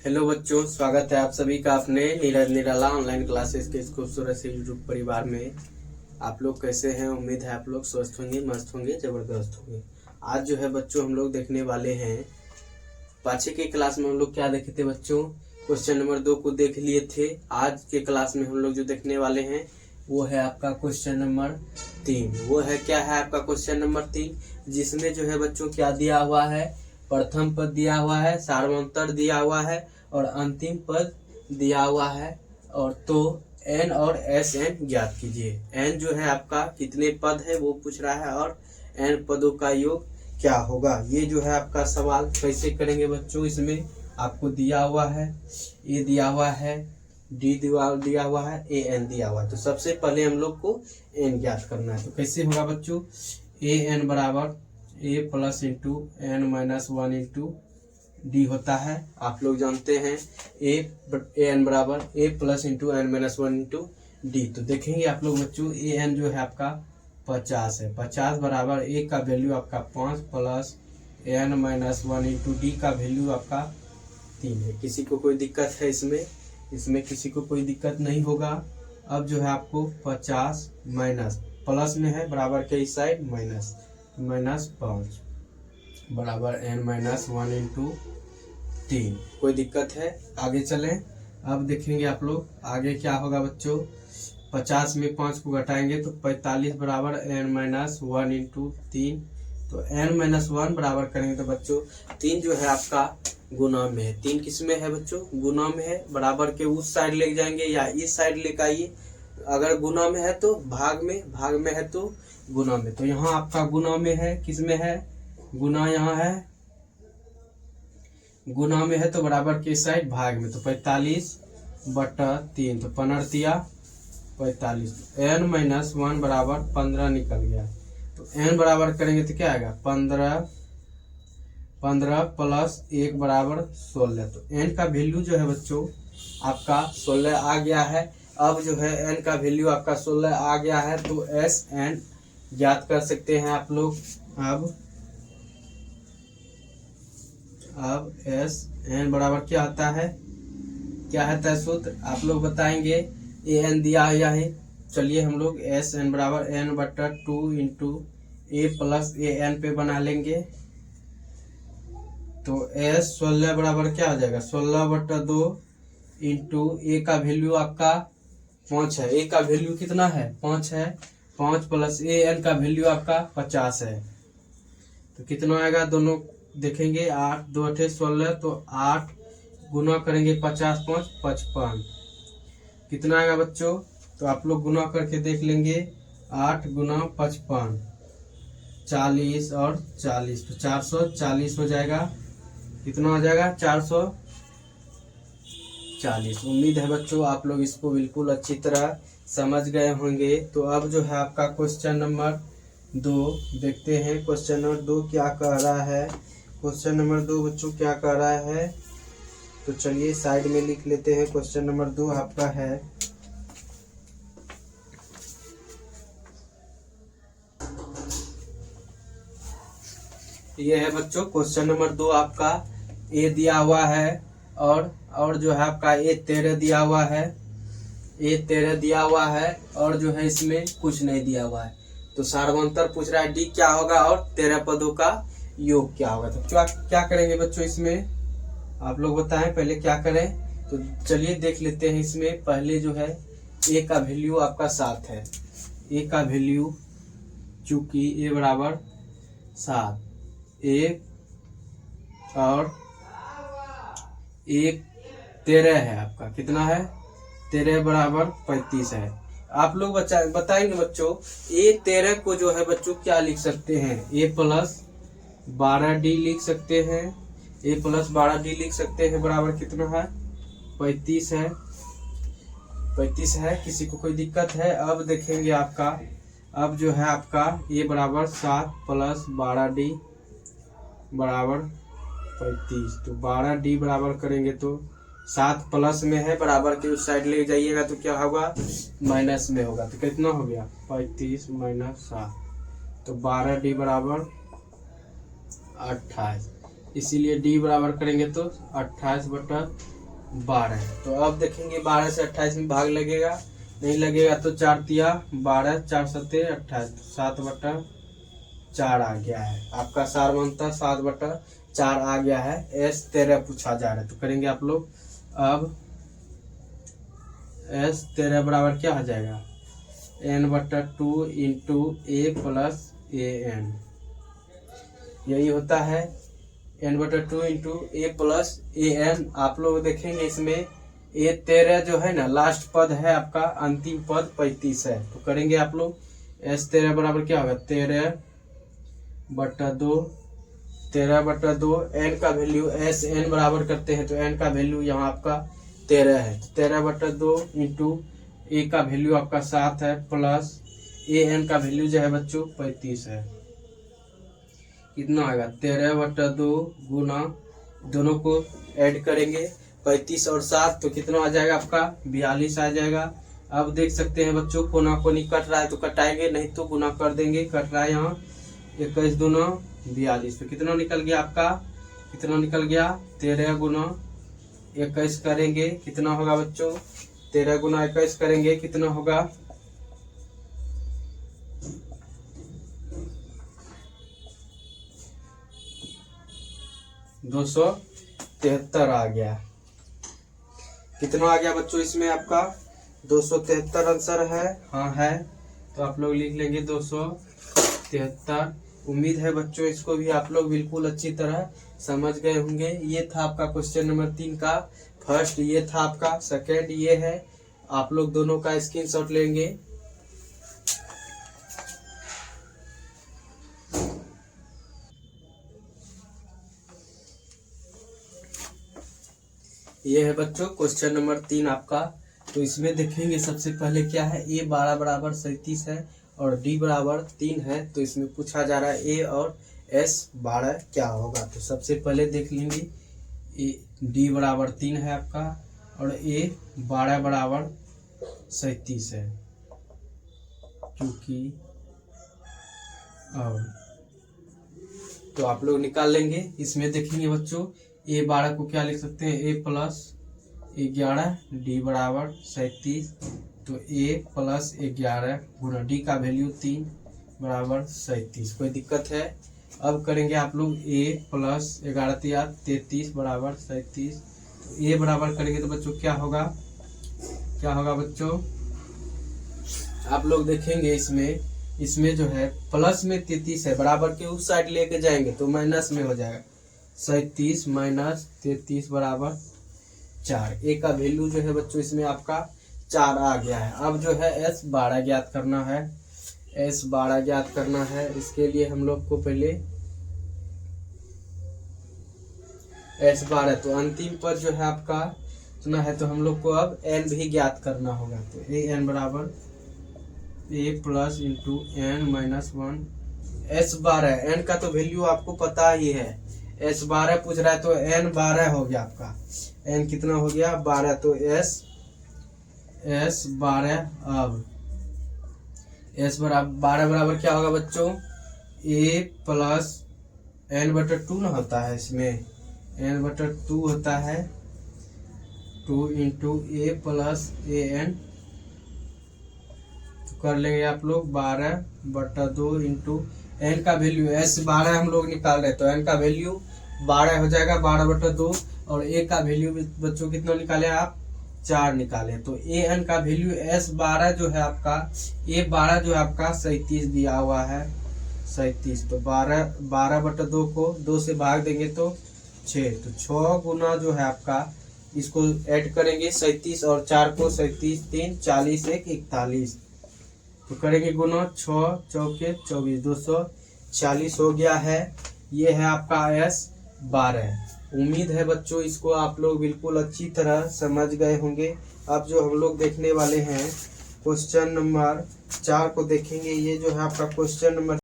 Hello बच्चों, स्वागत है आप सभी का अपने नीरज निराला ऑनलाइन क्लासेस के इस खूबसूरत से यूट्यूब परिवार में। आप लोग कैसे हैं? उम्मीद है आप लोग स्वस्थ होंगे, मस्त होंगे, जबरदस्त होंगे। आज जो है बच्चों हम लोग देखने वाले हैं, पाँचवीं की क्लास में हम लोग क्या देखे थे बच्चों? क्वेश्चन नंबर 2 को देख लिए थे। आज के क्लास में हम लोग जो देखने वाले हैं वो है आपका क्वेश्चन नंबर 3। वो है क्या है आपका क्वेश्चन नंबर 3, जिसमें जो है बच्चों क्या दिया हुआ है? प्रथम पद दिया हुआ है, सार्वंतर दिया हुआ है और अंतिम पद दिया हुआ है। और तो एन और एस एन ज्ञात कीजिए। एन जो है आपका कितने पद है वो पूछ रहा है और एन पदों का योग क्या होगा। ये जो है आपका सवाल कैसे करेंगे बच्चों? इसमें आपको दिया हुआ है, ए दिया हुआ है, डी दिया हुआ है, ए एन दिया हुआ है। तो सबसे पहले हम लोग को एन ज्ञात करना है। तो कैसे होगा बच्चों? ए एन बराबर A plus into N minus 1 into D होता है। आप लोग जानते हैं ए एन बराबर A plus into N minus 1 into D. तो देखेंगे आप लोग बच्चों, ए एन जो है आपका 50 है। 50 बराबर ए का वैल्यू आपका 5 plus N minus 1 into D का वैल्यू आपका 3 है। किसी को कोई दिक्कत है इसमें? इसमें किसी को कोई दिक्कत नहीं होगा। अब जो है आपको 50 माइनस प्लस में है, बराबर के इस साइड माइनस 5 बराबर एन माइनस 1 इंटू 3। कोई दिक्कत है? आगे चलें। अब देखेंगे आप लोग आगे क्या होगा बच्चों। 50 में 5 को घटाएंगे तो 45 बराबर एन माइनस 1 इंटू 3। तो एन माइनस 1 बराबर करेंगे तो बच्चों 3 जो है आपका गुना में है। 3 किस में है बच्चों? गुना में है। बराबर के उस साइड ले जाएंगे या इस साइड लेकर आइए। अगर गुना में है तो भाग में, भाग में है तो गुना में। तो यहाँ आपका गुना में है, किस में है? गुना यहाँ है, गुना में है तो बराबर के साइड भाग में। तो 45/3 तो 15 45। एन माइनस 1 बराबर 15 निकल गया। तो एन बराबर करेंगे तो क्या आएगा? 15 प्लस 1 बराबर 16। तो एन का वैल्यू जो है बच्चों आपका 16 आ गया है। अब जो है एन का वैल्यू आपका 16 आ गया है तो एस एन ज्ञात कर सकते हैं आप लोग। अब एस एन बराबर क्या होता है? क्या है सूत्र? आप लोग बताएंगे। ए एन दिया है, चलिए हम लोग एस एन बराबर एन बटा 2 into A plus A N पे बना लेंगे। तो एस 16 बराबर क्या हो जाएगा? 16/2 इंटू ए का वैल्यू आपका 5 है। ए का वैल्यू कितना है? 5 है। 5 प्लस ए एन का वैल्यू आपका 50 है। तो कितना आएगा? दोनों देखेंगे। 8 2 8 16। तो 8 गुना करेंगे 50 5 55। कितना आएगा बच्चों? तो आप लोग गुना करके देख लेंगे। 8 गुना 55 40 और 40 तो 440 हो जाएगा। कितना हो जाएगा? 440। उम्मीद है बच्चों आप लोग इसको बिल्कुल अच्छी तरह समझ गए होंगे। तो अब जो है आपका क्वेश्चन नंबर 2 देखते हैं। क्वेश्चन नंबर 2 क्या कह रहा है? क्वेश्चन नंबर 2 बच्चों क्या कह रहा है? तो चलिए साइड में लिख लेते हैं। क्वेश्चन नंबर 2 आपका है, ये है बच्चों क्वेश्चन नंबर 2 आपका। ए दिया हुआ है और जो है आपका ए 13 दिया हुआ है। ए 13 दिया हुआ है और जो है इसमें कुछ नहीं दिया हुआ है। तो सार्वंतर पूछ रहा है डी क्या होगा और 13 पदों का योग क्या होगा। तो क्या करेंगे बच्चों इसमें? आप लोग बताएं पहले क्या करें। तो चलिए देख लेते हैं। इसमें पहले जो है ए का वैल्यू आपका 7 है। ए का वैल्यू चूंकि ए बराबर 7, 1 और 1 13 है आपका। कितना है? 13 बराबर 35 है। आप लोग बताएंगे बच्चों ए 13 को जो है बच्चों क्या लिख सकते हैं? ए प्लस 12D लिख सकते हैं। ए प्लस 12D लिख सकते हैं। बराबर कितना है? 35 है। 35 है। किसी को कोई दिक्कत है? अब देखेंगे आपका, अब जो है आपका ए बराबर 7 प्लस 12D बराबर 35। तो 12D बराबर करेंगे तो 7 प्लस में है, बराबर के उस साइड ले जाइएगा तो क्या होगा? माइनस में होगा। तो कितना हो गया? 35 माइनस 7। तो 12D बराबर 28। इसीलिए डी बराबर करेंगे तो 28/3 12। तो अब देखेंगे 12 से 28 में भाग लगेगा, नहीं लगेगा तो 4 तिया 12, 4 सत्ते 28, 7/4 आ गया है। आपका सार बनता 7/4 आ गया है। S13 पूछा जा रहा है, तो करेंगे आप लोग। अब S13 बराबर क्या हो जाएगा, n/2 into a plus an। यही होता है n/2 into a plus an। आप लोग देखेंगे इसमें A13 जो है ना, लास्ट पद है आपका, अंतिम पद 35 है। तो करेंगे आप लोग S13 बराबर क्या होगा, 13/2, 13/2। n का वैल्यू Sn बराबर करते हैं, तो n का वैल्यू यहाँ आपका 13 है। 13/2 इंटू a का वैल्यू आपका 7 है, प्लस an का वैल्यू जो है बच्चों 35 है। कितना आएगा, 13/2 गुना, दोनों को ऐड करेंगे 35 और 7, तो कितना आ जाएगा आपका 42 आ जाएगा। अब देख सकते हैं बच्चों, कोना कोनी कट रहा है तो कटाएंगे, नहीं तो गुना कर देंगे। कट रहा है यहाँ 21 दूना 42, तो कितना निकल गया आपका, कितना निकल गया 13 गुना 21 करेंगे, कितना होगा बच्चों, 13 गुना 21 करेंगे, कितना होगा 273 आ गया। कितना आ गया बच्चों इसमें आपका 273 आंसर है, हाँ है। तो आप लोग लिख लेंगे 273। उम्मीद है बच्चों इसको भी आप लोग बिल्कुल अच्छी तरह समझ गए होंगे। ये था आपका क्वेश्चन नंबर 3 का फर्स्ट, ये था आपका सेकंड, ये है। आप लोग दोनों का स्क्रीनशॉट लेंगे। ये है बच्चों क्वेश्चन नंबर 3 आपका। तो इसमें देखेंगे सबसे पहले क्या है, a 12 बराबर 37 है और d बराबर 3 है। तो इसमें पूछा जा रहा है a और s 12 क्या होगा। तो सबसे पहले देख लेंगे, d बराबर 3 है आपका और a 12 बराबर 37 है, क्योंकि और तो आप लोग निकाल लेंगे। इसमें देखेंगे बच्चों, a 12 को क्या लिख सकते हैं, a प्लस 11, d बराबर 37। तो a प्लस 11 गुना d का वैल्यू 3 बराबर 37। कोई दिक्कत है। अब करेंगे आप लोग a प्लस 11 33 बराबर 37। तो a बराबर करेंगे तो बच्चों क्या होगा, क्या होगा बच्चों, आप लोग देखेंगे इसमें जो है प्लस में 33 है, बराबर के उस साइड लेके जाएंगे तो माइनस में हो जाएगा। 37 माइनस 33 बराबर 4। ए का वैल्यू जो है बच्चों इसमें आपका 4 आ गया है। अब जो है S 12 ज्ञात करना है, S 12 ज्ञात करना है। इसके लिए हम लोग को पहले S 12, तो अंतिम पद जो है आपका इतना है, तो हम लोग को अब n भी ज्ञात करना होगा। तो an बराबर a plus into n minus 1। S 12, n का तो वैल्यू आपको पता ही है, S 12 पूछ रहा है तो n 12 हो गया आपका। n कितना हो गया 12, तो S 12। अब S बराबर 12 बराबर क्या होगा बच्चों, a प्लस n/2 ना होता है, इसमें n/2 होता है, 2 इंटू a प्लस an। कर लेंगे आप लोग 12/2 इंटू n का वैल्यू S 12 हम लोग निकाल रहे हैं, तो n का वैल्यू 12 हो जाएगा 12/2। और a का वैल्यू बच्चों कितना निकाले आप, 4 निकाले। तो an का वैल्यू S 12 जो है आपका, a 12 जो है आपका 37 दिया हुआ है, 37। तो 12/2 को 2 से भाग देंगे तो 6, तो 6 गुना जो है आपका, इसको ऐड करेंगे 37 और 4 को, 37 3 40 1 41। तो करेंगे गुना 6 चौके 24, 240 हो गया है। ये है आपका S 12। उम्मीद है बच्चों इसको आप लोग बिल्कुल अच्छी तरह समझ गए होंगे। अब जो हम लोग देखने वाले हैं क्वेश्चन नंबर 4 को देखेंगे। ये जो है आपका क्वेश्चन नंबर